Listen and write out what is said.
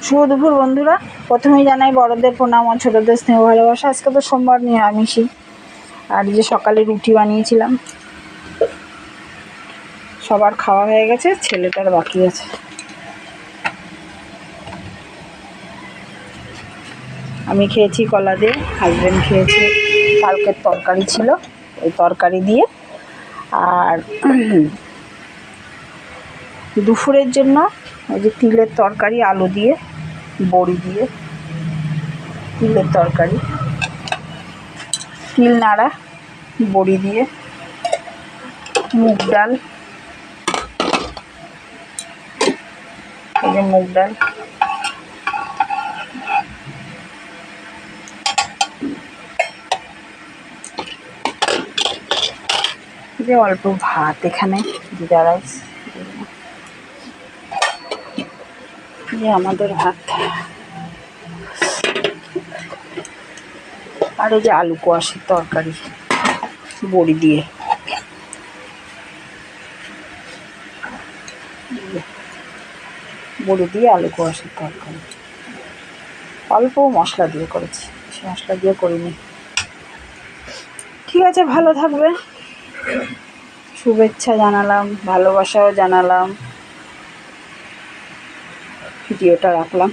শুভ দুপুর বন্ধুরা, প্রথমেই জানাই বড়দের প্রণাম ও ছোটদের স্নেহ ভালোবাসা। আজকে তো সোমবার, নিরামিষই। আর যে সকালে রুটি বানিয়েছিলাম, সবার খাওয়া হয়ে গেছে, ছেলেটার বাকি আছে। আমি খেয়েছি কলা দিয়ে, হাজব্যান্ড খেয়েছে কালকের তরকারি ছিল, ওই তরকারি দিয়ে। আর দুপুরের জন্য ওই যে তিলের তরকারি, আলু দিয়ে, বড়ি দিয়ে তিলের তরকারি, তিল নাড়া, বড়ি দিয়ে, মুগ ডাল, এই যে মুগ ডাল, যে অল্প ভাত, এখানে জিরা রাইস, যে আমাদের ভাত। আর এই যে আলু কোয়াশের তরকারি বড়ি দিয়ে, বড়ি দিয়ে আলু কোয়াশের তরকারি। অল্প মশলা দিয়ে করেছি, বেশি মশলা দিয়ে করিনি। ঠিক আছে, ভালো থাকবে, শুভেচ্ছা জানালাম, ভালোবাসাও জানালাম, ভিডিওটা রাখলাম।